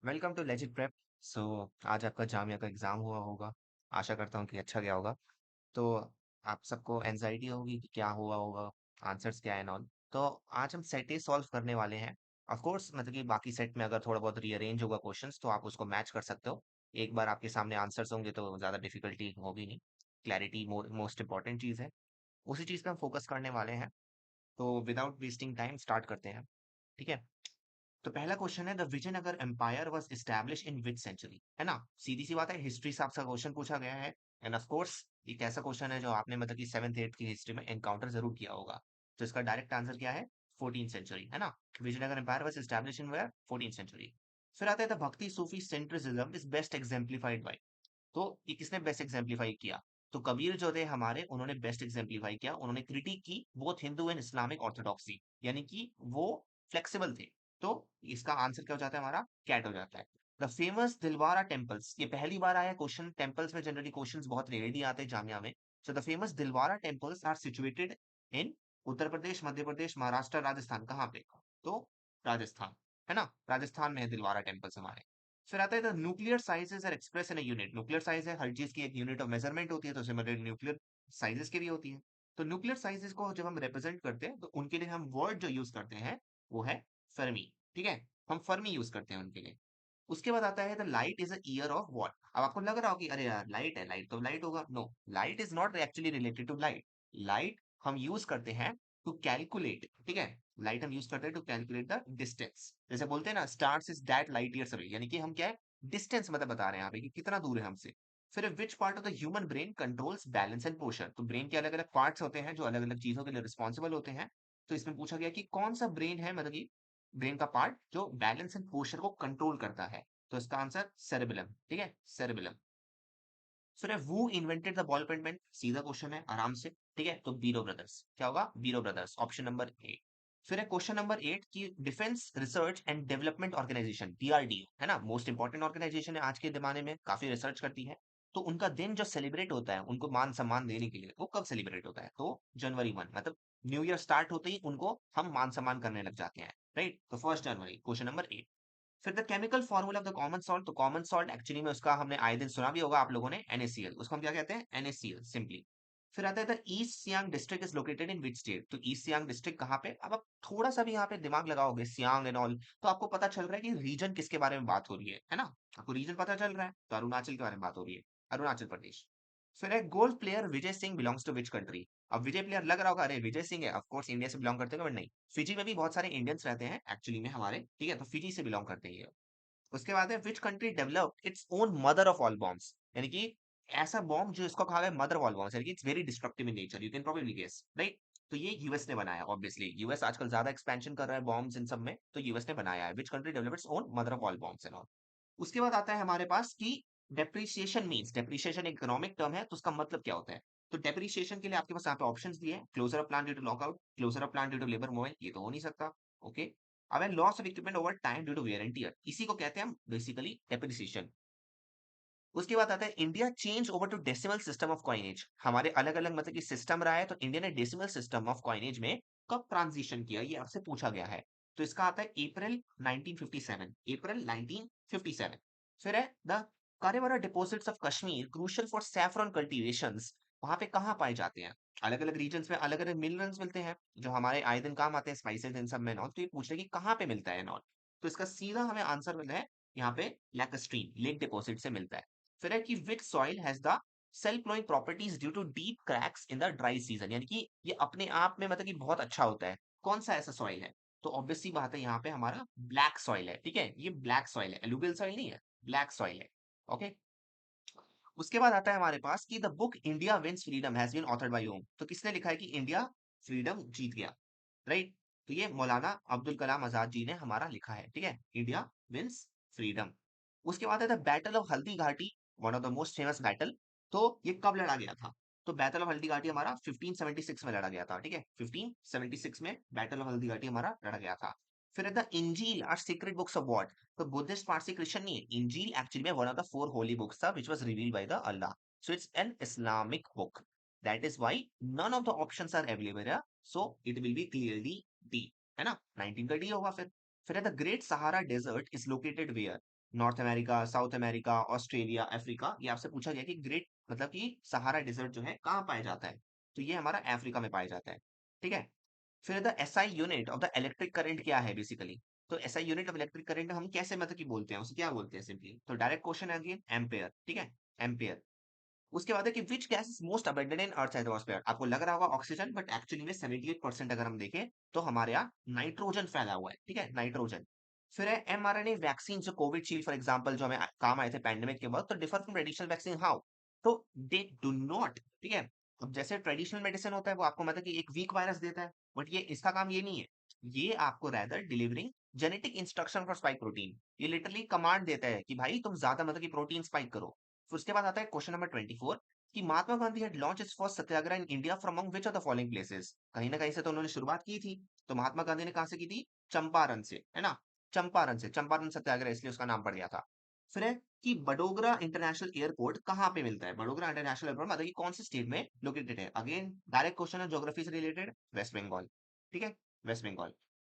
Welcome to legit prep. So आज आपका जामिया का एग्ज़ाम हुआ होगा। आशा करता हूँ कि अच्छा गया होगा। तो आप सबको एंजाइटी होगी कि क्या हुआ होगा, आंसर्स क्या है एंड ऑल। तो आज हम सेट ए सॉल्व करने वाले हैं। ऑफ कोर्स मतलब कि बाकी सेट में अगर थोड़ा बहुत रीअरेंज होगा क्वेश्चंस तो आप उसको मैच कर सकते हो। एक बार आपके सामने आंसर्स होंगे तो ज़्यादा डिफिकल्टी होगी नहीं। क्लैरिटी मोस्ट इंपॉर्टेंट चीज़ है। उसी चीज़ पे हम फोकस करने वाले हैं। तो विदाउट वेस्टिंग टाइम स्टार्ट करते हैं। ठीक है। तो पहला क्वेश्चन है the Vijayanagar empire was establish in which century. है ना, सीधी सी बात है, हिस्ट्री से आपसे क्वेश्चन पूछा गया है। एंड ऑफ कोर्स एक ऐसा क्वेश्चन है जो आपने मतलब कि 7th 8th की हिस्ट्री में एनकाउंटर जरूर किया होगा। तो इसका डायरेक्ट आंसर क्या है? 14th century. है ना, Vijayanagar empire was establish in where 14th century. फिर आता है the bhakti Sufi centrism is best exemplified by. तो ये किसने बेस्ट एग्जाम्प्लीफाई किया? तो कबीर जो थे हमारे, उन्होंने बेस्ट एग्जाम्प्लीफाई किया। उन्होंने क्रिटिक की both Hindu and Islamic orthodoxy, यानी कि वो फ्लेक्सिबल थे। तो इसका आंसर क्या हो जाता है हमारा? कैट हो जाता है। द फेमस दिलवारा टेम्पल्स, ये पहली बार आया क्वेश्चन। टेम्पल्स में जनरली क्वेश्चंस बहुत रेयरली आते हैं जामिया में। So the famous Dilwara temples are situated in Uttar Pradesh, Madhya Pradesh, Maharashtra, Rajasthan. कहाँ पे? तो राजस्थान। है ना, राजस्थान में है दिलवारा टेम्पल्स हमारे। फिर आता है the nuclear sizes are express in a unit. Nuclear size है, हर चीज की एक यूनिट ऑफ मेजरमेंट होती है, तो सिमिलर न्यूक्लियर साइजेस की भी होती है। तो न्यूक्लियर साइजेस को जब हम रिप्रेजेंट करते हैं तो उनके लिए हम वर्ड जो यूज करते हैं वो है फर्मी। ठीक है, हम फर्मी यूज करते हैं उनके लिए। उसके बाद आता है the light is a year of what. अब आपको लग रहा हो कि अरे यार लाइट है, लाइट तो लाइट होगा। No, light is not actually related to light. Light हम यूज करते हैं टू कैलकुलेट। ठीक है, लाइट हम यूज करते हैं टू कैलकुलेट द डिस्टेंस। जैसे बोलते हैं ना, stars is that light years away, यानी कि हम क्या है, डिस्टेंस मतलब बता रहे हैं यहाँ पे कि कितना दूर है हमसे। फिर which part of the human brain controls balance and posture. तो ब्रेन के अलग अलग पार्ट्स होते हैं जो अलग अलग चीजों के लिए रिस्पॉन्सिबल होते हैं। तो इसमें पूछा गया कि कौन सा ब्रेन है, मतलब कि ब्रेन का पार्ट जो बैलेंस एंड पोस्चर को कंट्रोल करता है। तो इसका आंसर सेरेबेलम। ठीक है, सेरेबेलम। फिर who invented the ball pen pen, सीधा क्वेश्चन है आराम से। ठीक है, तो बीरो ब्रदर्स। क्या होगा? बीरो ब्रदर्स, ऑप्शन नंबर ए। फिर है क्वेश्चन नंबर 8 की defence research and development organisation, DRDO, है ना, मोस्ट इंपॉर्टेंट ऑर्गेनाइजेशन है आज के जमाने में, काफी रिसर्च करती है। तो उनका दिन जो सेलिब्रेट होता है उनको मान सम्मान देने के लिए, वो कब सेलिब्रेट होता है? तो जनवरी 1, मतलब न्यू ईयर स्टार्ट होते ही उनको हम मान सम्मान करने लग जाते हैं। राइट, तो 1 जनवरी, क्वेश्चन नंबर 8। फिर the chemical formula of the common salt, तो कॉमन सॉल्ट एक्चुअली में उसका हमने आए दिन सुना भी होगा आप लोगों ने, NaCl, उसको हम क्या कहते हैं? NaCl simply. फिर आता है the east Siang district is located in which state. तो ईस्ट सियांग डिस्ट्रिक्ट कहाँ पे? अब आप थोड़ा सा भी यहाँ पे दिमाग लगाओगे, सियांग एंड ऑल, तो आपको पता चल रहा है कि रीजन किसके बारे में बात हो रही है ना? आपको रीजन पता चल रहा है, तो अरुणाचल के बारे में बात हो रही है, अरुणाचल प्रदेश। फिर है golf player Vijay Singh belongs to which country. अब विजय प्लेयर लग रहा होगा अरे विजय सिंह है, ऑफ कोर्स इंडिया से बिलोंग करते हैं, बट नहीं, फिजी में भी बहुत सारे इंडियंस रहते हैं एक्चुअली में हमारे। ठीक है, तो फिजी से बिलोंग करते हैं ये। उसके बाद है which country develop its own mother of all bombs, यानी कि ऐसा बॉम्ब जो इसको कहा गया मदर ऑफ ऑल बॉम्ब्स, यानी कि it's very destructive in nature, you can probably guess, right? तो ये यूएस ने बनाया, ऑब्वियसली यूएस आजकल ज्यादा एक्सपेंशन कर रहा है बॉम्ब्स इन सब में, तो यूएस ने बनाया है। Which country develop its own mother of all bombs and all. उसके बाद आता है हमारे पास कि depreciation means, depreciation economic term है, तो उसका मतलब क्या होता है? तो डेप्रिसिएशन के लिए आपके पास यहाँ पे ऑप्शंस दिए हैं, closure of plant due to lockout, closure of plant due to labour movement, ये तो हो नहीं सकता। ओके। अब है loss of equipment over time due to wear and tear, इसी को कहते हैं हम बेसिकली डेप्रिसिएशन। उसके बाद आता है India change over to decimal system of coinage. हमारे अलग अलग मतलब कि सिस्टम रहा है, तो इंडिया ने डेसिमल सिस्टम ऑफ कॉइनेज में कब ट्रांजिशन किया, ये आपसे पूछा गया है। तो इसका आता है अप्रैल 1957, अप्रैल 1957। फिर है the Karewa deposits of Kashmir crucial for saffron cultivations, वहां पे कहाँ पाए जाते हैं? अलग अलग रीजन्स में अलग अलग मिनरल्स मिलते हैं जो हमारे आए दिन काम आते हैं, स्पाइसेस इन सब में नॉट। तो ये पूछ रहे हैं कि कहाँ पे मिलता है नॉट। तो इसका सीधा हमें आंसर मिला है यहाँ पे, लैकस्ट्रीन लेक डिपॉजिट से मिलता है। फिर है कि which soil has the self flowing properties due to deep cracks in the dry season, यानी कि ये अपने आप में मतलब कि बहुत अच्छा होता है। कौन सा ऐसा सॉइल है? तो ऑब्वियस सी बात है, यहाँ पे हमारा ब्लैक सॉइल है। ठीक है, ये ब्लैक सॉइल है, एलुवियल सॉइल नहीं है, ब्लैक सॉइल है। ओके। उसके बाद आता है हमारे पास कि the book India wins freedom has been authored by whom. तो किसने लिखा है कि इंडिया फ्रीडम जीत गया? राइट, तो ये मौलाना अब्दुल कलाम आजाद जी ने हमारा लिखा है। ठीक है, इंडिया विंस फ्रीडम। उसके बाद है the battle of Haldi Ghati, one of the most famous battle. तो ये कब लड़ा गया था? तो बैटल ऑफ हल्दी घाटी हमारा 1576 में लड़ा गया था। ठीक है, 1576 में बैटल ऑफ हल्दी घाटी हमारा लड़ा गया था। फिर है the Injil are secret books of what. तो बुद्धिस्ट पारसी क्रिश्चियन नहीं है, इंजील एक्चुअली में one of the 4 holy books था which was revealed by the Allah. So it's an Islamic book, that is why none of the options are available है। So it will be clearly D, है ना, 19 का D होगा। फिर है the great Sahara desert is located where. North America, south America, Australia, Africa, ये आपसे पूछा गया कि ग्रेट मतलब कि सहारा डिजर्ट जो है कहाँ पाया जाता है, तो ये हमारा अफ्रीका में पाया जाता है। ठीक है। फिर the SI unit of the electric current क्या है बेसिकली, तो SI unit of electric current हम कैसे मतलब कि बोलते हैं, उसे क्या बोलते हैं सिंपली, तो डायरेक्ट क्वेश्चन है अगेन, एम्पेयर। ठीक है, एम्पेयर। उसके बाद है कि which gas is most abundant in earth atmosphere, आपको लग रहा होगा ऑक्सीजन, बट एक्चुअली में 78% अगर हम देखें तो हमारे यहाँ नाइट्रोजन फैला हुआ है। ठीक है, नाइट्रोजन। फिर है एमआरएनए वैक्सीन, जो कोविशील्ड फॉर एग्जांपल जो हमें काम आए थे पैंडेमिक के वक्त, तो differ from traditional vaccine how, तो दे डू नॉट, ठीक है, अब जैसे ट्रेडिशनल मेडिसिन होता है वो आपको मतलब कि एक वीक वायरस देता है, बट ये इसका काम ये नहीं है, ये आपको rather delivering genetic instruction for spike protein, ये लिटरली कमांड देता है कि भाई तुम ज्यादा मतलब कि प्रोटीन स्पाइक करो। फिर उसके बाद आता है क्वेश्चन नंबर 24 कि Mahatma Gandhi had launched his first satyagraha in India from among which of the following places, कहीं ना कहीं से तो उन्होंने शुरुआत की थी, तो महात्मा गांधी ने कहां से की थी, चंपारण से, है ना, चंपारण से, चंपारण सत्याग्रह इसलिए उसका नाम पड़ गया था। फिर है कि बडोगरा इंटरनेशनल एयरपोर्ट कहाँ पे मिलता है, बडोगरा इंटरनेशनल एयरपोर्ट मतलब कि कौन से स्टेट में लोकेटेड है, अगेन डायरेक्ट क्वेश्चन है ज्योग्राफी से रिलेटेड, वेस्ट बंगाल। ठीक है, वेस्ट बंगाल।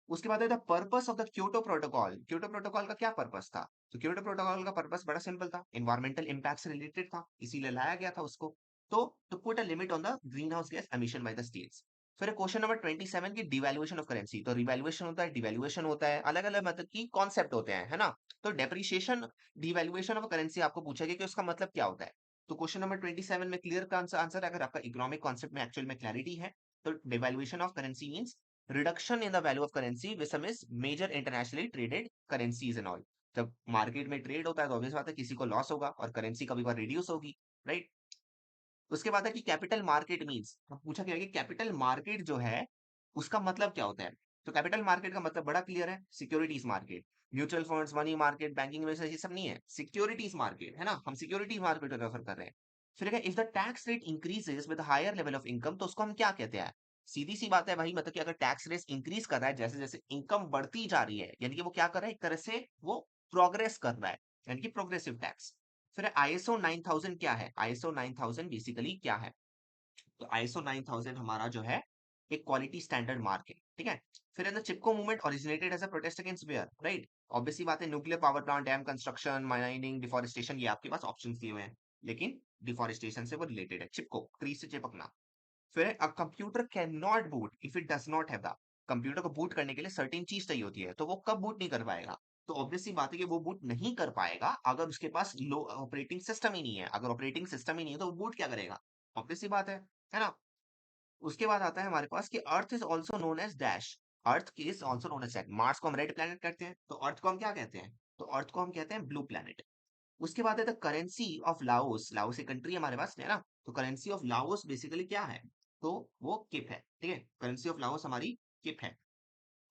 उसके बाद है the purpose of the Kyoto protocol, Kyoto protocol का क्या पर्पस था, तो क्योटो प्रोटोकॉल का पर्पस बड़ा सिंपल था, इन्वायरमेंटल इंपैक्ट से रिलेटेड था, इसीलिए लाया गया था उसको, तो to put a limit on the greenhouse gas emission by the states. फिर क्वेश्चन नंबर 27 की डिवैल्यूएशन ऑफ करेंसी, तो रिवैल्यूएशन होता है, डिवैल्यूएशन होता है, अलग अलग मतलब की कॉन्सेप्ट होते हैं, है ना, तो डेप्रिसिएशन डिवैल्यूएशन ऑफ करेंसी आपको पूछा गया कि उसका मतलब क्या होता है, तो क्वेश्चन नंबर 27 में क्लियर का आंसर है, अगर आपका इकोनॉमिक कॉन्सेप्ट में एक्चुअल में क्लैरिटी है, तो devaluation of currency means reduction in the value of currency which some is major internationally traded currencies and all, जब मार्केट में ट्रेड होता है तो ऑब्वियस बात है किसी को लॉस होगा और करेंसी कभी बार रिड्यूस होगी, राइट। उसके बाद है कि कैपिटल मार्केट मींस, पूछा गया है कि कैपिटल मार्केट जो है उसका मतलब क्या होता है, तो कैपिटल मार्केट का मतलब बड़ा क्लियर है, securities market, mutual funds, money market, banking में ये सब नहीं है, सिक्योरिटीज मार्केट, है ना, हम सिक्योरिटीज मार्केट को रेफर कर रहे हैं। फिर if the tax rate increases with higher level of income, तो उसको हम क्या कहते हैं, सीधी सी बात है भाई, मतलब कि अगर टैक्स रेट इंक्रीज कर रहा है जैसे जैसे इनकम बढ़ती जा रही है, यानी कि वो क्या कर रहा है, एक तरह से वो प्रोग्रेस कर रहा है, यानी कि प्रोग्रेसिव टैक्स। फिर आईएसओ 9000 क्या है, आईएसओ 9000 बेसिकली क्या है, तो आईएसओ 9000 हमारा जो है एक क्वालिटी स्टैंडर्ड मार्क है। ठीक है। फिर the Chipko movement originated as a protest against where, right, obvious सी बात है, nuclear power plant, dam construction, mining, deforestation, ये आपके पास ऑप्शंस दिए हुए हैं, लेकिन डिफोरेस्टेशन से वो रिलेटेड है, चिपको, ट्री से चिपकना। फिर a computer can not boot if it does not have the, computer को बूट करने के लिए सर्टेन चीज चाहिए होती है, तो वो कब बूट नहीं कर पाएगा, तो ऑब्वियस सी बात है कि वो बूट नहीं कर पाएगा अगर उसके पास लो ऑपरेटिंग सिस्टम ही नहीं है, अगर ऑपरेटिंग सिस्टम ही नहीं है तो वो बूट क्या करेगा, ऑब्वियस सी बात है ना। उसके बाद आता है हमारे पास कि earth is also known as dash, earth is also known as that, Mars को हम रेड प्लेनेट कहते हैं, तो अर्थ को हम क्या कहते हैं, तो अर्थ को हम कहते हैं ब्लू प्लेनेट। उसके बाद है the currency of Laos, Laos एक कंट्री हमारे पास है ना, तो करेंसी ऑफ लाओस बेसिकली क्या है, तो वो किप है। ठीक है, करेंसी ऑफ लाओस हमारी किप है।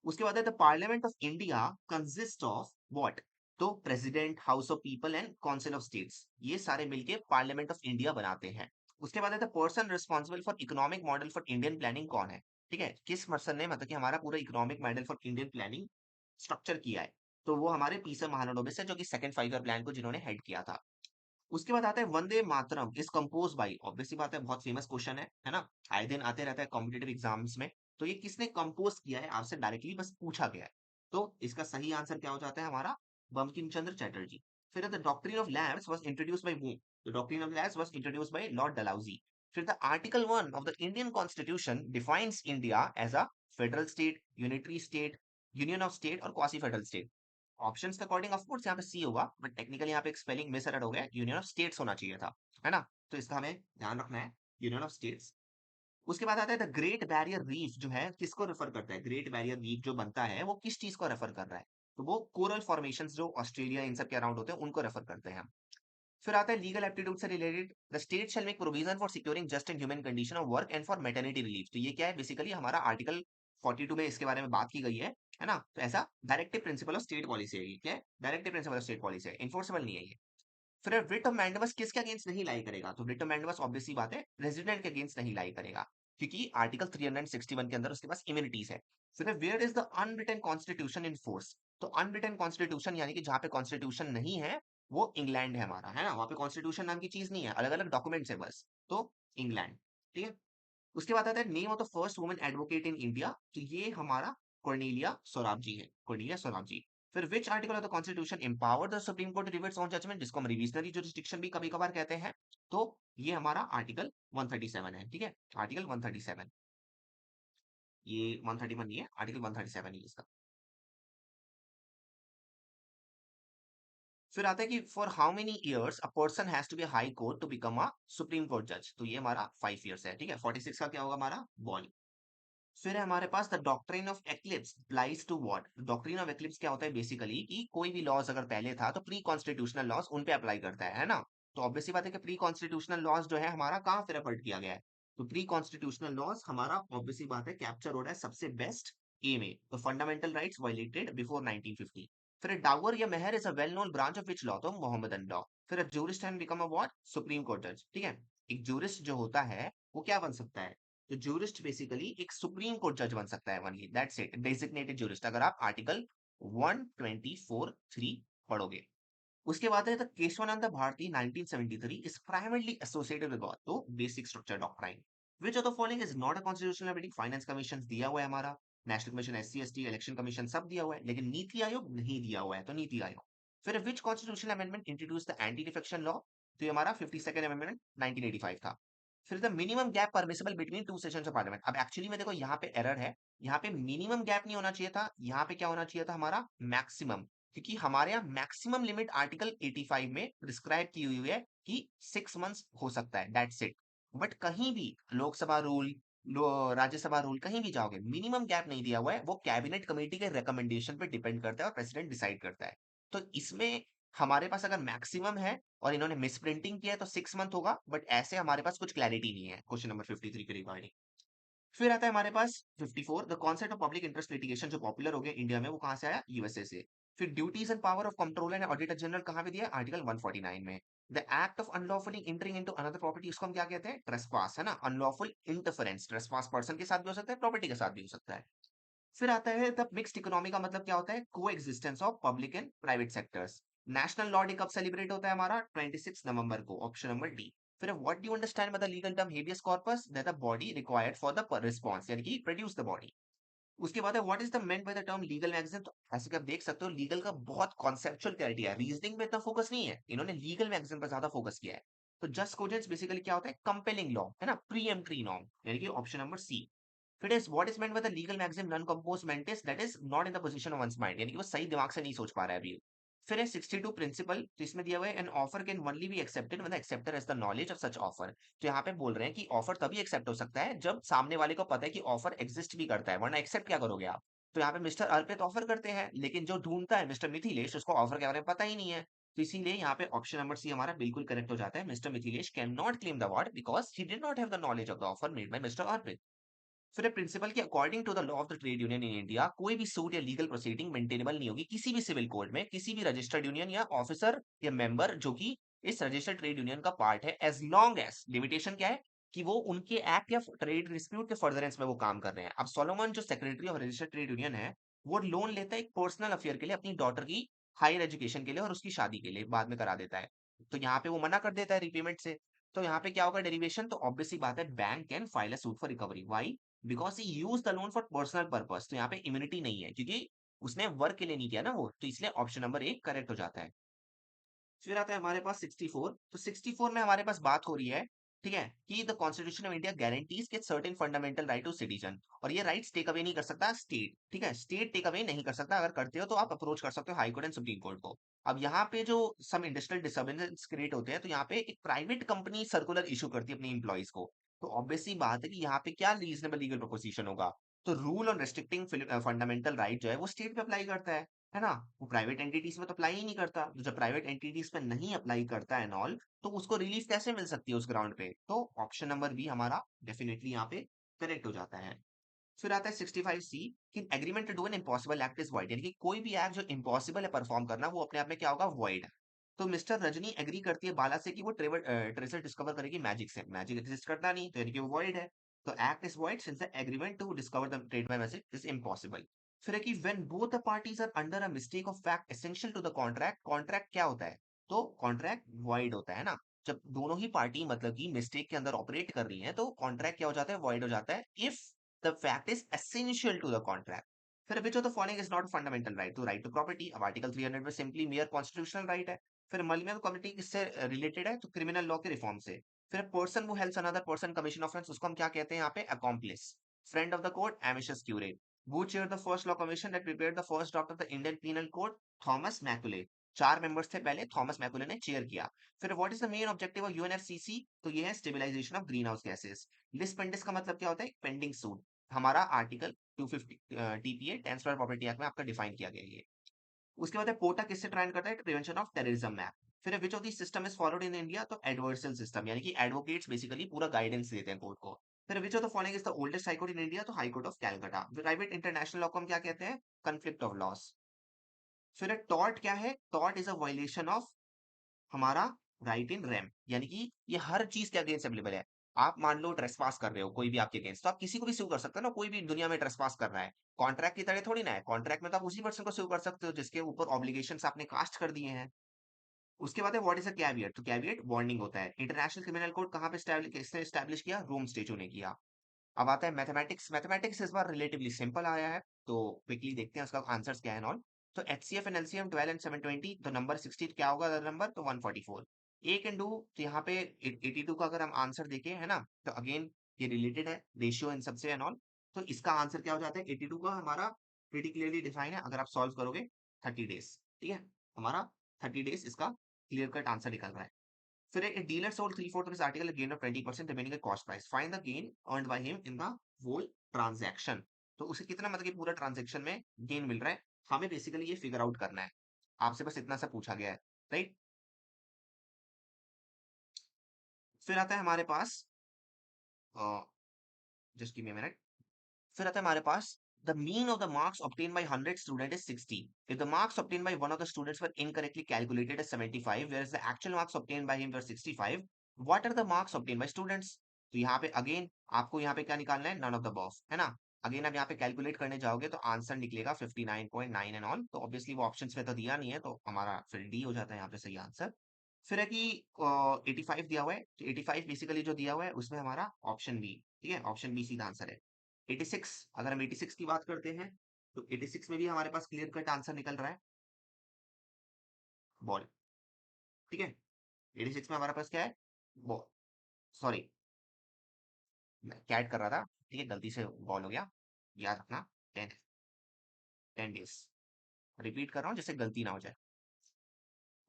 उसके बाद है the Parliament of India consist of what, तो president, house of people and council of states, ये सारे मिलके पार्लियामेंट ऑफ इंडिया बनाते हैं। उसके बाद है the person responsible for economic model for Indian planning कौन है, ठीक है, किस पर्सन ने मतलब कि हमारा पूरा economic model for Indian planning structure किया है, तो वो हमारे पीसर महानडोबिस है, जो कि सेकंड 5 ईयर प्लान को जिन्होंने हेड किया था। उसके बाद आता है Vande Mataram is compose by, obviously बात है, बहुत फेमस क्वेश्चन है ना, आए दिन आते रहता है कॉम्पिटेटिव एग्जाम्स में, तो ये किसने कंपोज किया है आपसे डायरेक्टली बस पूछा गया है, तो इसका सही आंसर क्या हो जाता है हमारा, बंकिम चंद्र चटर्जी। फिर the doctrine of lands was introduced by whom, the doctrine of lands was introduced by Lord Dalhousie. फिर the article 1 of the Indian constitution defines India as a federal state, unitary state, union of state और quasi federal state. Options के according of course यहाँ पे सी होगा, but technically यहाँ पे एक spelling miss हो गया, यूनियन ऑफ स्टेट्स होना चाहिए था, है ना, तो इसका हमें ध्यान रखना है, यूनियन ऑफ स्टेट्स। उसके बाद आता है द ग्रेट बैरियर रीफ, जो है किसको रेफर करता है, ग्रेट बैरियर रीफ जो बनता है वो किस चीज को रेफर कर रहा है, तो वो कोरल फॉर्मेशंस जो ऑस्ट्रेलिया इन सब के अराउंड होते हैं उनको रेफर करते हैं हम। फिर आता है लीगल एप्टीट्यूड से related, the state shall make provision for securing just and human condition of work and for maternity relief, तो ये क्या है बेसिकली हमारा आर्टिकल 42 में इसके बारे में बात की गई है ना, तो ऐसा directive principle of state policy है, ये क्या है, directive principle of state policy है, इन्फोर्सेबल नहीं है ये। फिर रिट ऑफ मैंडेमस किसके अगेंस्ट नहीं लाई करेगा, तो रिट ऑफ मैंडेमस ऑब्वियसली बात है रेजिडेंट के अगेंस्ट नहीं लाई करेगा, क्योंकि आर्टिकल 361 के अंदर उसके पास इम्यूनिटीज है। फिर where is the unwritten constitution in force, तो अनरिटन कॉन्स्टिट्यूशन यानी कि जहां पे कॉन्स्टिट्यूशन नहीं है वो इंग्लैंड है हमारा, है ना, वहां पे कॉन्स्टिट्यूशन नाम की चीज नहीं है, अलग अलग डॉक्यूमेंट्स है बस, तो इंग्लैंड। ठीक है। उसके बाद आता है name of the first woman advocate in India, तो ये हमारा कॉर्नेलिया सोराबजी है, कॉर्नेलिया सोराबजी। फिर which article of the constitution empower the supreme court to reverse on judgment, जिसको हम रिविजनरी जुरिस्डिक्शन भी कभी कभार कहते हैं। तो ये हमारा आर्टिकल 137 है, ठीक है, आर्टिकल 137। ये 131 नहीं है, आर्टिकल 137 ही है इसका। फिर आता है कि for how many years a person has to be high court to become a supreme court जज, तो ये हमारा 5 इयर्स है, ठीक है। 46 का क्या होगा हमारा बॉल। फिर है हमारे पास the doctrine of eclipse applies to what. Doctrine of eclipse क्या होता है बेसिकली, कि कोई भी लॉज अगर पहले था तो प्री कॉन्स्टिट्यूशनल लॉज उन पे अप्लाई करता है ना। तो ऑब्वियसली बात है कि प्री कॉन्स्टिट्यूशनल लॉज जो है हमारा कहाँ पे रेफर किया गया है, तो प्री कॉन्स्टिट्यूशनल लॉज हमारा ऑब्वियसली बात है कैप्चर हो रहा है सबसे बेस्ट ए में, तो फंडामेंटल राइट्स वायलेटेड बिफोर 1950। फिर डावर या मेहर is a well known branch of which law, तो मोहम्मदन लॉ। फिर jurist can become a what, Supreme court जज, ठीक है। एक जूरिस्ट जो होता है वो क्या बन सकता है, तो जूरिस्ट बेसिकली एक सुप्रीम कोर्ट जज बन सकता है only, that's it, designated jurist, अगर आप आर्टिकल 124(3) पढ़ोगे। उसके बाद है the Kesavananda Bharati 1973 is primarily associated with, तो basic structure doctrine. Which of the following is not a constitutional body, finance commission दिया हुआ है हमारा, national commission, SC ST, election commission सब दिया हुआ है, लेकिन नीति आयोग नहीं दिया हुआ है, तो नीति आयोग। फिर which constitutional amendment introduce the anti defection law, तो ये हमारा 52nd अमेंडमेंट 1985 था। फिर the minimum gap permissible between two sessions of Parliament, अब एक्चुअली में देखो यहाँ पे एरर है, यहाँ पे मिनिमम गैप नहीं होना चाहिए था, यहाँ पे क्या होना चाहिए था हमारा मैक्सिमम, क्योंकि हमारे यहाँ मैक्सिमम लिमिट आर्टिकल 85 में प्रिस्क्राइब की हुई है कि 6 मंथ्स हो सकता है, दैट्स इट। बट कहीं भी लोकसभा रूल, राज्यसभा रूल कहीं भी जाओगे मिनिमम गैप नहीं दिया हुआ है, वो कैबिनेट कमेटी के रिकमेंडेशन पे डिपेंड करता है और प्रेसिडेंट डिसाइड करता है। तो इसमें हमारे पास अगर मैक्सिमम है और इन्होंने मिस प्रिंटिंग किया है तो 6 मंथ होगा, बट ऐसे हमारे पास कुछ क्लैरिटी नहीं है क्वेश्चन नंबर 53 के रिगार्डिंग। फिर आता है हमारे पास 54 the concept of public interest litigation, जो पॉपुलर हो गया इंडिया में, वो कहां से आया, यूएसए से। फिर duties and power of controller and auditor general कहां पे दिया है, आर्टिकल 149 में। The act of unlawfully entering into another property, उसको हम क्या कहते हैं, ट्रेसपास, है ना, अनलॉफुल इंटरफेरेंस, ट्रेसपास पर्सन के साथ भी हो सकता है, प्रॉपर्टी के साथ भी हो सकता है। फिर आता है द मिक्स्ड इकोनॉमी, का मतलब क्या होता है, को existence of public and private sectors. National law day कब सेलिब्रेट होता है हमारा, 26 नवंबर को, ऑप्शन नंबर डी। फिर what do you understand by the legal term habeas corpus, that the body required for the response, यानी कि प्रोड्यूस द बॉडी। उसके बाद है what is the meant by the term legal magazine, तो ऐसे कि आप देख सकते हो लीगल का बहुत कॉन्सेप्चुअल क्लैरिटी है, रीजनिंग में इतना फोकस नहीं है, इन्होंने लीगल मैगजीन पर ज्यादा फोकस किया है। तो जस्ट कोजेंस बेसिकली क्या होता है, कंपेलिंग लॉ, है ना, प्रीएम्प्टरी नॉर्म, यानी कि ऑप्शन नंबर सी। फिर is what is meant by the legal maxim non compos mentis, that is not in the position of one's mind, यानी कि वो सही दिमाग से नहीं सोच पा रहा है अभी। फिर है 62 प्रिंसिपल, तो इसमें दिया हुआ है an offer can only be accepted when the acceptor has the knowledge of such offer. तो यहाँ पे बोल रहे हैं कि ऑफर तभी एक्सेप्ट हो सकता है जब सामने वाले को पता है कि ऑफर एग्जिस्ट भी करता है, वरना एक्सेप्ट क्या करोगे आप। तो यहाँ पे मिस्टर अर्पित ऑफर करते हैं, लेकिन जो ढूंढता है मिस्टर मिथिलेश, उसको ऑफर के बारे में पता ही नहीं है। तो इसीलिए यहाँ पे ऑप्शन नंबर सी हमारा बिल्कुल करेक्ट हो जाता है, Mister Mithilesh can not claim the award because he did not have the knowledge of the offer made by Mister Arpit. फिर प्रिंसिपल की according to the law of the trade union in India, कोई भी suit या legal proceeding maintainable नहीं होगी किसी भी civil court में, किसी भी रजिस्टर्ड यूनियन या ऑफिसर या मेंबर जो कि इस रजिस्टर्ड ट्रेड यूनियन का पार्ट है, एज लॉन्ग एज, लिमिटेशन क्या है, कि वो उनके एक्ट या ट्रेड डिस्प्यूट के फर्दरेंस में वो काम कर रहे हैं। अब सोलोमन जो secretary of registered trade union है, वो लोन लेता है एक पर्सनल अफेयर के लिए, अपनी डॉटर की हायर एजुकेशन के लिए और उसकी शादी के लिए, बाद में करा देता है। तो यहाँ पे वो मना कर देता है रिपेमेंट से। तो यहाँ पे क्या होगा डेरिवेशन, तो ऑब्वियसली बात है bank can file a suit for recovery, why, because he use the loan for personal purpose. तो यहाँ पे इम्यूनिटी नहीं है क्योंकि उसने वर्क के लिए नहीं किया ना वो, तो इसलिए ऑप्शन नंबर ए करेक्ट हो जाता है। फिर आता है हमारे पास 64, तो 64 में हमारे पास बात हो रही है, ठीक है, कि the constitution of India guarantees के certain fundamental right to citizen, और ये राइट्स टेक अवे नहीं कर सकता स्टेट, ठीक है, स्टेट टेक अवे नहीं कर सकता, अगर करते हो तो आप अप्रोच कर सकते हो high court and supreme court को। अब यहाँ पे जो सम इंडस्ट्रियल डिस्टर्बेंस क्रिएट होते हैं, तो यहाँ पे एक प्राइवेट कंपनी सर्कुलर इशू करती है अपने इंप्लॉइज को। तो ऑब्वियसली बात है कि यहाँ पे क्या रीजनेबल लीगल प्रोपोजिशन होगा, तो rule on restricting fundamental right जो है वो स्टेट पे अप्लाई करता है ना, वो प्राइवेट एंटिटीज में तो अप्लाई ही नहीं करता। तो जब प्राइवेट एंटिटीज पे नहीं अप्लाई करता है नॉल, तो उसको रिलीफ कैसे मिल सकती है उस ग्राउंड पे, तो ऑप्शन नंबर बी हमारा डेफिनेटली यहाँ पे करेक्ट हो जाता है। फिर आता है 65 सी, कि agreement to do an impossible act is void, यानी कि कोई भी एक्ट जो इम्पॉसिबल है परफॉर्म करना, वो अपने आप में क्या होगा, वॉइड। तो मिस्टर रजनी एग्री करती है बाला से कि वो ट्रेजर डिस्कवर करेगी मैजिक से, मैजिक एग्जिस्ट करता नहीं, तो यानी कि वो वॉइड है। तो act is void since the agreement to discover the trade by magic is impossible. फिर है कि when both the parties are under a mistake of fact essential to the contract, contract क्या होता है, तो कॉन्ट्रैक्ट वॉइड होता है ना। जब दोनों ही पार्टी मतलब कि मिस्टेक के अंदर ऑपरेट कर रही है, तो कॉन्ट्रैक्ट क्या हो जाता है, वॉइड हो जाता है, if the fact is essential to the contract. फिर which of the following is not fundamental right, तो राइट टू प्रॉपर्टी, अब आर्टिकल 300 में सिंपली मेयर कॉन्स्टिट्यूशनल राइट है। फिर मलमियल कम्युनिटी किससे रिलेटेड है, तो क्रिमिनल लॉ के रिफॉर्म से। फिर person who helps another person commission offence, उसको हम क्या कहते हैं यहाँ पे, accomplice. Friend of the court, amicus curiae. Who chair the first law commission that prepared the first draft of the Indian penal code, Thomas Macaulay. 4 members थे पहले, Thomas Macaulay ने चेयर किया। फिर what is the main objective of UNFCCC, तो ये है stabilisation of green house gases. Lis पेंडिस का मतलब क्या होता है, पेंडिंग सूट। हमारा article 250 TPA transfer property act में आपका डिफाइन किया गया है ये। उसके बाद है पोटा किससे ट्राइन करता है, प्रिवेंशन ऑफ टेररिज्म मैप। फिर which of the system is followed in India, तो एडवर्सल सिस्टम, यानी कि एडवोकेट्स बेसिकली पूरा गाइडेंस देते हैं कोर्ट को। फिर which of the following is the oldest high court in India, तो high court of Calcutta. Private international law को हम क्या कहते हैं, कन्फ्लिक्ट ऑफ लॉस। फिर टॉर्ट क्या है, tort is a violation of हमारा राइट इन रैम, यानी कि ये हर चीज के अगेंस्ट अवेलेबल है। आप मान लो ट्रेसपास कर रहे हो कोई भी आपके अगेंस्ट, तो आप किसी को भी सू कर सकते हो ना, कोई भी दुनिया में ट्रेसपास कर रहा है। कॉन्ट्रैक्ट की तरह थोड़ी ना है, कॉन्ट्रैक्ट में तो आप उसी पर्सन को सू कर सकते हो जिसके ऊपर ऑब्लिगेशंस आपने कास्ट कर दिए हैं। उसके बाद है व्हाट इज अ कैविएट, तो कैविएट वार्निंग होता है। इंटरनेशनल क्रिमिनल कोड कहाँ पे स्टैब्लिश किया, रोम स्टेचू ने किया। अब आता है मैथमेटिक्स, मैथमेटिक्स इस बार रिलेटिवली सिंपल आया है, तो क्विकली देखते हैं उसका आंसर्स क्या है ऑल। तो एचसीएफ एंड एलसीएम 12 एंड 720, तो नंबर 60 क्या होगा नंबर, तो 144। ए कैन डू, तो यहाँ पे 82 का अगर हम आंसर देखें है ना, तो अगेन ये रिलेटेड है रेशियो इन सबसे एंड ऑल। तो इसका आंसर क्या हो जाता है, 82 का हमारा प्रीटी क्लियरली डिफाइन है, अगर आप सॉल्व करोगे 30 डेज, ठीक है। हमारा 30 डेज इसका क्लियर कट आंसर निकल रहा है। फिर a dealer sold 3/4 of his article at a gain of 20% remaining at cost price. Find the gain earned by him in the whole transaction. तो उसे कितना मतलब कि पूरा ट्रांजेक्शन में गेन मिल रहा है, हमें बेसिकली ये फिगर आउट करना है। आपसे बस इतना सा पूछा गया है, राइट। फिर आता है हमारे पास, just give me a minute. फिर आता है हमारे पास the mean of the marks obtained by 100 student is 60. If the marks obtained by one of the students were incorrectly calculated as 75, whereas the actual marks obtained by him were 65, what are the marks obtained by students? तो यहाँ पे again आपको यहाँ पे क्या निकालना है, none of the above, है ना। अगेन आप यहाँ पे कैलकुलेट करने जाओगे तो आंसर निकलेगा 59.9 एंड ऑल, तो ऑब्वियसली वो ऑप्शंस में तो दिया नहीं है, तो हमारा फिर डी हो जाता है यहाँ पे सही आंसर। फिर है कि 85 दिया हुआ है, तो 85 बेसिकली जो दिया हुआ है उसमें हमारा ऑप्शन बी, ठीक है, ऑप्शन बी सीधा आंसर है। 86, अगर हम 86 की बात करते हैं, तो 86 में भी हमारे पास क्लियर कट आंसर निकल रहा है, बॉल, ठीक है। 86 में हमारे पास क्या है, बॉल, सॉरी मैं कैट कर रहा था, ठीक है, गलती से बॉल हो गया, याद रखना। 10 डेज, रिपीट कर रहा हूँ जिससे गलती ना हो जाए।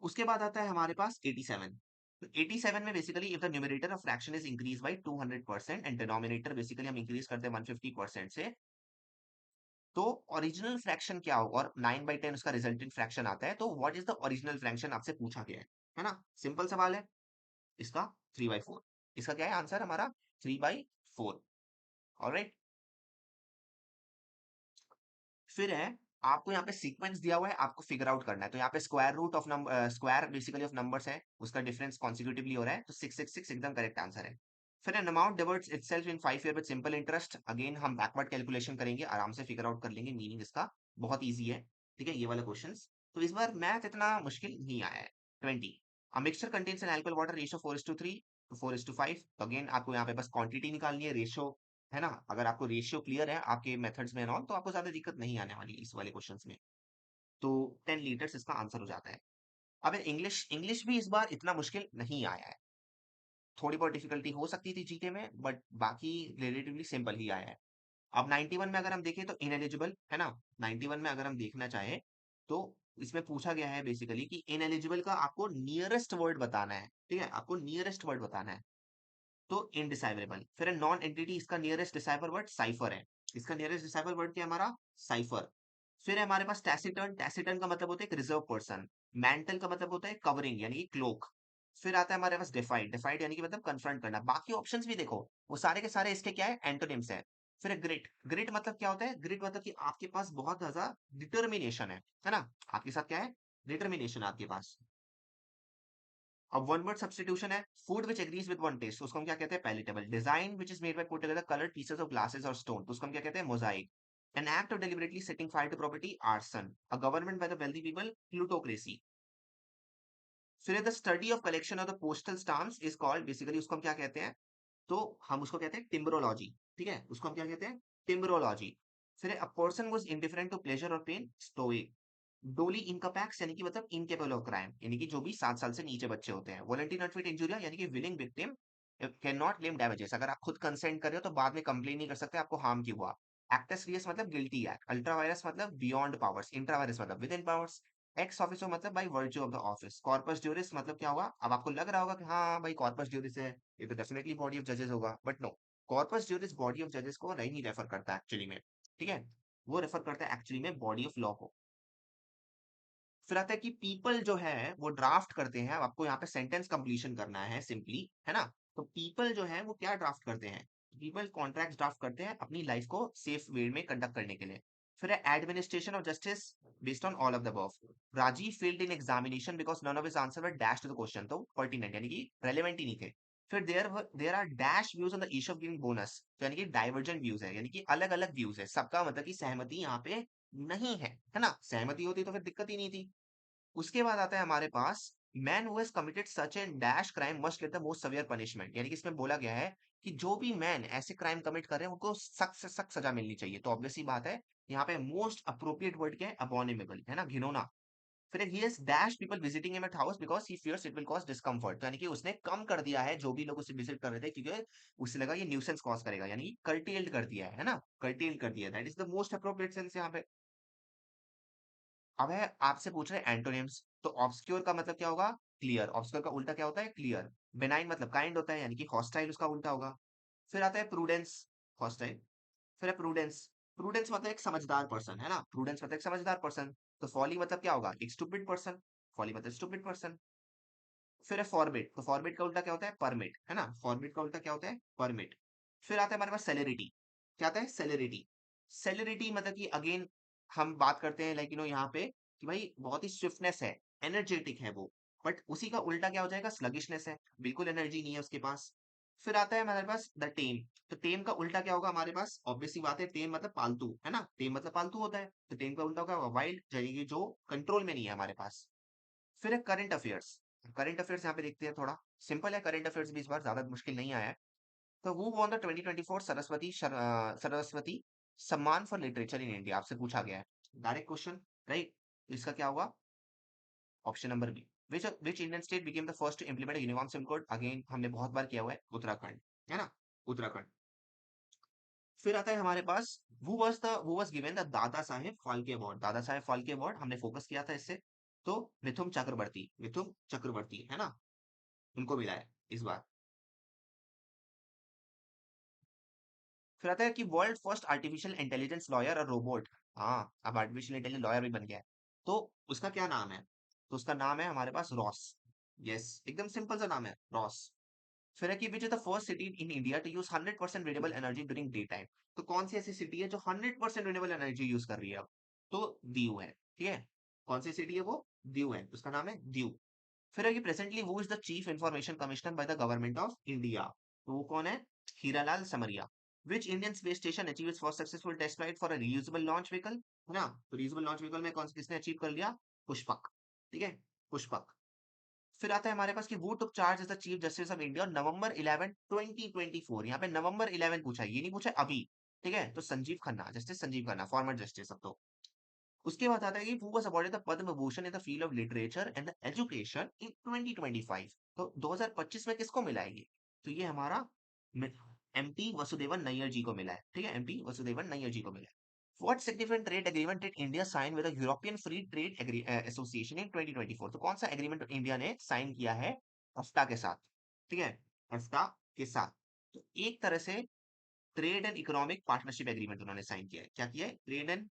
उसके बाद आता है हमारे पास 87। तो 87 में basically if the numerator of fraction is increase by 200% and denominator basically हम इंक्रीज करते हैं 150% से, तो ओरिजिनल फ्रैक्शन क्या होगा, और 9/10 उसका रिजल्टेंट फ्रैक्शन आता है, तो what is the original fraction आपसे पूछा गया है ना, सिंपल सवाल है। इसका 3/4, इसका क्या है आंसर हमारा, 3/4, ऑलराइट। फिर है आपको यहाँ पे सीक्वेंस दिया हुआ है, आपको फिगर आउट करना है, तो यहाँ पे square root of number, square basically of numbers है, उसका डिफरेंस कॉन्सिक्यूटिवली हो रहा है, तो 666 एकदम करेक्ट आंसर है। फिर an amount divides itself in 5 year with simple interest, again हम बैकवर्ड कैलकुलेशन करेंगे, आराम से फिगर आउट कर लेंगे, मीनिंग इसका बहुत ईजी है, ठीक है, ये वाला क्वेश्चन। तो इस बार मैथ इतना मुश्किल नहीं आया है। 20, a mixture contains an alcohol water ratio 4:3 to 4:5, तो अगेन आपको यहाँ पे बस क्वांटिटी निकालनी है, रेशियो है ना। अगर आपको रेशियो क्लियर है आपके मेथड्स में और तो आपको ज्यादा दिक्कत नहीं आने वाली इस वाले क्वेश्चंस में। तो 10 लीटर्स इसका आंसर हो जाता है। अब इंग्लिश, इंग्लिश भी इस बार इतना मुश्किल नहीं आया है, थोड़ी बहुत डिफिकल्टी हो सकती थी जीके में, बट बाकी रिलेटिवली सिंपल ही आया है। अब 91 में अगर हम देखें तो इनएलिजिबल है ना, 91 में अगर हम देखना चाहें तो इसमें पूछा गया है बेसिकली कि इनएलिजिबल का आपको नियरेस्ट वर्ड बताना है, ठीक है, आपको नियरेस्ट वर्ड बताना है, तो इनडिसाइबल। फिर नॉन एंटिटी, इसका नियरेस्ट डिसाइबर वर्ड साइफर है, इसका नियरेस्ट डिसाइबर वर्ड क्या है हमारा, साइफर। फिर है हमारे पास टैसिटर्न, टैसिटर्न का मतलब होता है एक रिजर्व पर्सन। मैंटल का मतलब होता है कवरिंग यानी कि क्लोक। फिर आता है हमारे पास डिफाइड, डिफाइड यानी कि मतलब कन्फ्रंट करना। बाकी ऑप्शंस भी देखो वो सारे के सारे इसके क्या है, एंटोनिम्स है। फिर ग्रिट, ग्रिट मतलब क्या होता है, ग्रिट मतलब कि आपके पास बहुत ज्यादा डिटर्मिनेशन है ना, आपके साथ क्या है, डिटर्मिनेशन आपके पास। अब वन वर्ड सब्स्टिट्यूशन है, food which agrees with one taste, उसको हम क्या कहते हैं, palatable. Design which is made by put together coloured pieces of glasses और स्टोन, तो उसको हम क्या कहते हैं, mosaic. An act of deliberately setting fire to property, arson. A government by the wealthy people, plutocracy. फिर the study of collection of the postal stamps is called, basically उसको हम क्या कहते हैं, तो हम उसको कहते हैं टिम्बरोलॉजी, ठीक है, उसको हम क्या कहते हैं, टिम्बरोलॉजी। फिर a person was indifferent to pleasure और पेन, स्टोइक। डोली इनकपैक्स यानी कि मतलब इनकेपेबल ऑफ क्राइम, यानी कि जो भी 7 साल से नीचे बच्चे होते हैं। वॉलंटरी नॉट फिट इंजुरिया यानी कि willing victim can not claim damages, अगर आप खुद कंसेंट कर रहे हो तो बाद में कंप्लेन नहीं कर सकते आपको हार्म क्यों हुआ। एक्टस रियस मतलब गिल्टी एक्ट, अल्ट्रा वायरस मतलब बियॉन्ड पावर्स, इंट्रा वायरस मतलब within powers, ex officio मतलब by virtue of the office, corpus juris मतलब क्या हुआ। अब आपको लग रहा होगा कि हाँ भाई कॉर्पस ड्यूरिस है, ये तो डेफिनेटली बॉडी ऑफ जजेस होगा, but no, corpus juris body of जजेस को नहीं रेफर करता एक्चुअली में, ठीक है, वो रेफर करता है एक्चुअली में बॉडी ऑफ लॉ को। फिर आता है कि पीपल जो है वो ड्राफ्ट करते हैं, अब आपको यहाँ पे सेंटेंस कंप्लीशन करना है सिंपली, है ना। तो पीपल जो है वो क्या ड्राफ्ट करते हैं, पीपल कॉन्ट्रैक्ट ड्राफ्ट करते हैं अपनी लाइफ को सेफ वे में कंडक्ट करने के लिए। फिर है administration of justice based on all of the above. Rajiv failed in examination because none of his answer were dash to the question, तो पर्टिनेंट यानी कि रेलेवेंट ही नहीं थे। फिर there are dash views on the issue of giving bonus, तो यानी कि डाइवर्जेंट व्यूज है, यानी कि अलग अलग व्यूज है, सबका मतलब कि सहमति यहाँ पे नहीं है ना, सहमति होती तो फिर दिक्कत ही नहीं थी। उसके बाद आता है हमारे पास man who has committed such and dash crime must get the most severe punishment, यानी कि इसमें बोला गया है कि जो भी मैन ऐसे क्राइम कमिट कर रहे हैं उनको सख्त से सख्त सजा मिलनी चाहिए। तो ऑब्वियस सी बात है, यहाँ पे मोस्ट अप्रोप्रिएट वर्ड क्या है, अबॉर्नेबल, है ना, घिनौना। फिर ही has dash people visiting him at house because he fears it will cause discomfort, तो यानी कि उसने कम कर दिया है जो भी लोग उसे विजिट कर रहे थे, क्योंकि उसे लगा ये न्यूसेंस कॉज करेगा, यानी कि कर्टेल्ड कर दिया है ना, कर्टेल्ड कर दिया, that is the most appropriate sense यहाँ पे। अब है आपसे पूछ रहे हैं एंटोनिम्स, तो ऑब्सक्योर का मतलब क्या होगा, क्लियर, ऑब्सक्योर का उल्टा क्या होता है, क्लियर। बेनाइन मतलब काइंड होता है, यानी कि हॉस्टाइल उसका उल्टा होगा। फिर आता है प्रूडेंस, हॉस्टाइल। फिर है प्रूडेंस, प्रूडेंस मतलब एक समझदार पर्सन, है ना, प्रूडेंस मतलब एक समझदार पर्सन। तो फॉली मतलब क्या होगा, एक स्टूपिड पर्सन, फॉली मतलब स्टूपिड पर्सन। फिर है फॉरबिट, तो फॉरबिट का उल्टा क्या होता है, परमिट, है ना, फॉरबिट का उल्टा क्या होता है, परमिट। फिर आता है हमारे पास सेलेरिटी, क्या आता है सेलेरिटी, सेलेरिटी मतलब कि अगेन हम बात करते हैं लाइक यहाँ पे कि भाई बहुत ही स्विफ्टनेस है, एनर्जेटिक है वो, बट उसी का उल्टा क्या हो जाएगा, स्लगिशनेस है, बिल्कुल एनर्जी नहीं है उसके पास। फिर आता है हमारे पास द टेम, तो टेम का उल्टा क्या होगा हमारे पास, ऑब्वियस सी बात है, टेम मतलब पालतू, है ना, टेम मतलब पालतू होता है, तो टेम का उल्टा होगा वाइल्ड, यानी कि जो कंट्रोल में नहीं है हमारे पास। फिर है करंट अफेयर्स, करंट अफेयर्स यहाँ पे देखते हैं, थोड़ा सिंपल है करंट अफेयर्स भी, इस बार ज्यादा मुश्किल नहीं आया है। तो हु वॉन द 2024 सरस्वती सम्मान फॉर लिटरेचर इन इंडिया, आपसे पूछा गया है, डायरेक्ट क्वेश्चन, राइट। तो इसका क्या होगा, option number B. Which Indian state became the first to implement uniform civil code, again हमने बहुत बार किया हुआ है, उत्तराखंड, है ना, उत्तराखंड। फिर आता है हमारे पास who was given the Dada Saheb Phalke award, Dada Saheb Phalke award हमने फोकस किया था इससे। तो मिथुन चक्रवर्ती, मिथुन चक्रवर्ती, है ना, उनको मिला है इस बार। फिर आता है कि world first artificial intelligence lawyer और रोबोट, हाँ अब आर्टिफिशियल इंटेलिजेंस लॉयर भी बन गया है। तो उसका क्या नाम है, तो उसका नाम है हमारे पास रॉस, यस एकदम सिंपल सा नाम है रॉस। फिर है कि which is the first city in India to use 100% renewable energy during day time, तो कौन सी ऐसी सिटी है जो 100% रिन्यूएबल एनर्जी यूज कर रही है अब, तो दीव है, ठीक है, कौन सी सिटी है वो, दीव है, उसका नाम है दीव। फिर है कि प्रेजेंटली वो is the chief information commissioner by the government of India, तो वो कौन है, Hiralal Samariya. Which Indian space station achieves for successful test flight for a reusable launch vehicle, है ना, तो रीयूजेबल लॉन्च व्हीकल में कौन किसने अचीव कर लिया, पुष्पक, ठीक है, पुष्पक। फिर आता है हमारे पास कि वो took charge as the chief justice of India November 11 2024, यहाँ पे नवंबर 11 पूछा है, ये नहीं पूछा अभी, ठीक है, तो Sanjeev Khanna, justice Sanjeev Khanna, former justice अब तो। उसके बाद आता है कि who was awarded the Padma Bhushan in the field of literature and education in 2025, तो 2025 में किसको मिला है ये, तो ये हमारा एमपी वसुदेवन नैयर जी को मिला है, ठीक है, एमपी वसुदेवन नैयर जी को मिला है। What significant trade agreement did India sign with the European Free Trade Association in 2024? तो कौन सा एग्रीमेंट इंडिया ने साइन किया है एफ्टा के साथ, ठीक है, एफ्टा के साथ। तो एक तरह से trade and economic partnership agreement उन्होंने साइन किया है, क्या किया है, trade and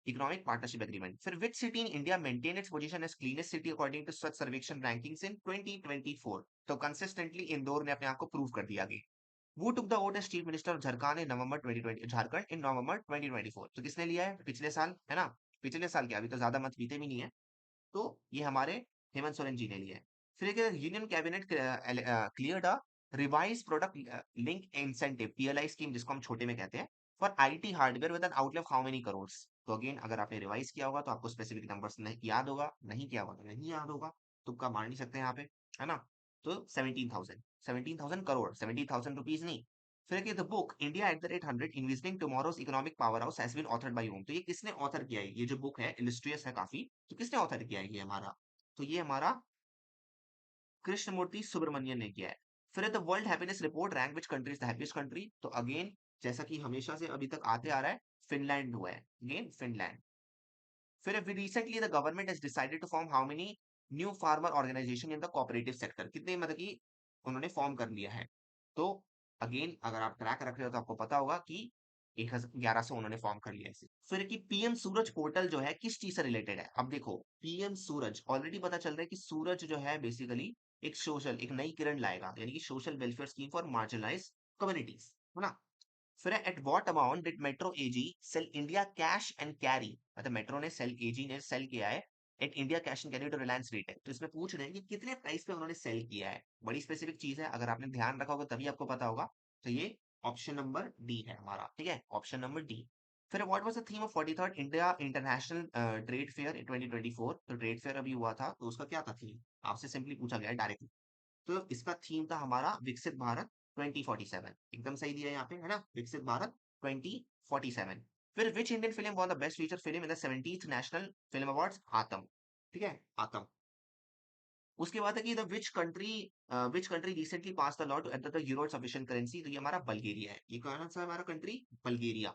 economic partnership agreement. फिर which city in India maintain its position as cleanest city according to Swachh Survekshan rankings इन 2024, तो कंसिस्टेंटली इंदौर ने अपने आप को प्रूव कर दिया आगे। वो took the oath as chief minister of Jharkhand in November 2020, Jharkhand in November 2024, तो किसने लिया है, पिछले साल, है ना, पिछले साल क्या, अभी तो ज्यादा मंथ बीते भी नहीं है, तो ये हमारे हेमंत सोरेन जी ने लिया है। फिर एक यूनियन कैबिनेट क्लियर्ड अ revise product link incentive PLI scheme, जिसको हम छोटे में कहते हैं, for IT hardware with N outlay of how many crore, तो अगेन अगर आपने रिवाइज किया होगा तो आपको स्पेसिफिक नंबर्स नहीं याद होगा, नहीं किया होगा तो नहीं याद होगा, तुक्का मार नहीं सकते यहाँ पे, है ना। तो 17,000 करोड़, 70,000 रुपीज नहीं, फिर कि the book India at the rate 100 envisioning tomorrow's economic power house has been authored by whom. तो ये किसने ऑथर किया है? ये जो बुक है इलिस्ट्रियस है काफी, तो किसने ऑथर किया है ये हमारा? तो ये हमारा कृष्णमूर्ति सुब्रमण्यन ने किया है। फिर the world happiness report rank which country is the happiest country? तो अगेन जैसा कि हमेशा से अभी तक आते आ रहा है, फिनलैंड हुआ है, अगेन फिनलैंड। फिर recently the government has decided to form how many new farmer organization in the cooperative sector? कितने मतलब कि उन्होंने फॉर्म कर लिया है? तो अगेन अगर आप ट्रैक रख रहे हो तो आपको पता होगा कि 1100 उन्होंने फॉर्म कर लिया है। फिर कि पीएम सूरज पोर्टल जो है किस चीज से रिलेटेड है? अब देखो, पीएम सूरज ऑलरेडी पता चल रहा है कि सूरज जो है बेसिकली एक सोशल, एक नई किरण लाएगा, यानी कि social welfare scheme for marginalized communities, है ना? फिर at what amount did Metro AG sell India cash and carry? मतलब मेट्रो ने सेल, एजी ने सेल किया है at India cash and carry to Reliance Retail. तो इसमें पूछ रहे हैं कि कितने प्राइस पे उन्होंने सेल किया है। बड़ी स्पेसिफिक चीज है, अगर आपने ध्यान रखा होगा तभी आपको पता होगा। तो ये ऑप्शन नंबर डी है हमारा, ठीक है, ऑप्शन नंबर डी। फिर what was the theme of 43rd India international trade fair in 2024? तो ट्रेड फेयर अभी हुआ था, तो उसका क्या था थीम? आपसे सिंपली पूछा गया है डायरेक्टली। तो इसका थीम था हमारा विकसित भारत 2047। एकदम सही दिया है यहाँ पे, है ना, विकसित भारत 2047। फिर which Indian film won the best feature film in the 70th national film awards? Aattam, ठीक है, आतम। उसके बाद है कि the which country recently pass the law to enter the euro sufficient currency? तो ये हमारा बल्गेरिया है। ये कौन सा है हमारा कंट्री? बल्गेरिया।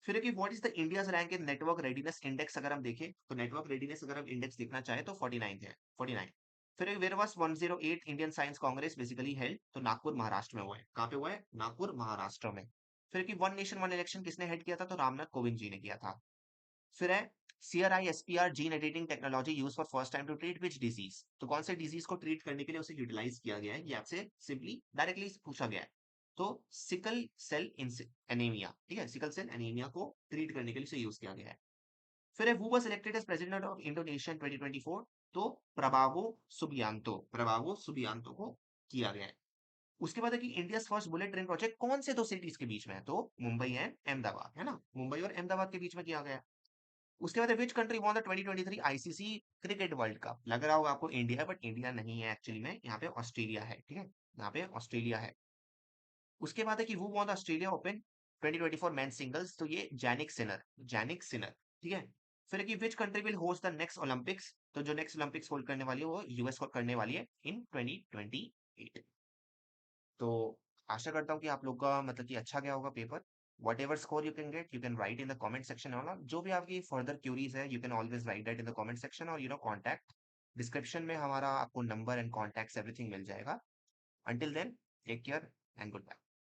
फिर है कि what is the India's rank in network readiness index? अगर हम देखें तो नेटवर्क रेडीनेस अगर हम इंडेक्स देखना चाहे तो 49 है, 49। फिर where was 108 Indian science congress basically held? तो नागपुर महाराष्ट्र में हुआ है। कहाँ पे हुआ है? नागपुर महाराष्ट्र में। फिर कि वन नेशन वन इलेक्शन किसने हेड किया था? तो रामनाथ कोविंद जी ने किया था। फिर है CRISPR gene editing technology use for first time to treat which disease? तो कौन से डिजीज को ट्रीट करने के लिए उसे यूटिलाइज किया गया है? ये आपसे सिंपली डायरेक्टली पूछा गया है। तो सिकल सेल एनीमिया, ठीक है, सिकल सेल एनीमिया को ट्रीट करने के लिए इसे यूज किया गया है। फिर है who was elected as president of Indonesia in 2024? तो प्रबावो सुबियांतो को किया गया है। उसके बाद है कि India first bullet train project कौन से दो सिटीज के बीच में है? तो मुंबई एंड अहमदाबाद, है ना, मुंबई और अहमदाबाद के बीच में किया गया है। उसके बाद which country won the 2023 ICC cricket world cup? लग रहा होगा आपको इंडिया है, बट इंडिया नहीं है एक्चुअली में, यहाँ पे ऑस्ट्रेलिया है, ठीक है, यहाँ पे ऑस्ट्रेलिया है। उसके बाद है कि वो won the Australia open 2024 main singles? तो ये जैनिक सिनर, ठीक है। फिर है कि which country will host the next Olympics? तो जो नेक्स्ट ओलंपिक्स होल्ड करने वाली है वो यूएस को करने वाली है इन 2028। तो आशा करता हूँ कि आप लोग का मतलब कि अच्छा गया होगा paper. Whatever score you can get, you can write in the comment section. और जो भी आपकी फर्दर क्यूरीज है, you can always write that in the comment section, और कॉन्टैक्ट डिस्क्रिप्शन में हमारा आपको नंबर एंड कॉन्टैक्ट एवरीथिंग मिल जाएगा। Until then, take care and good bye.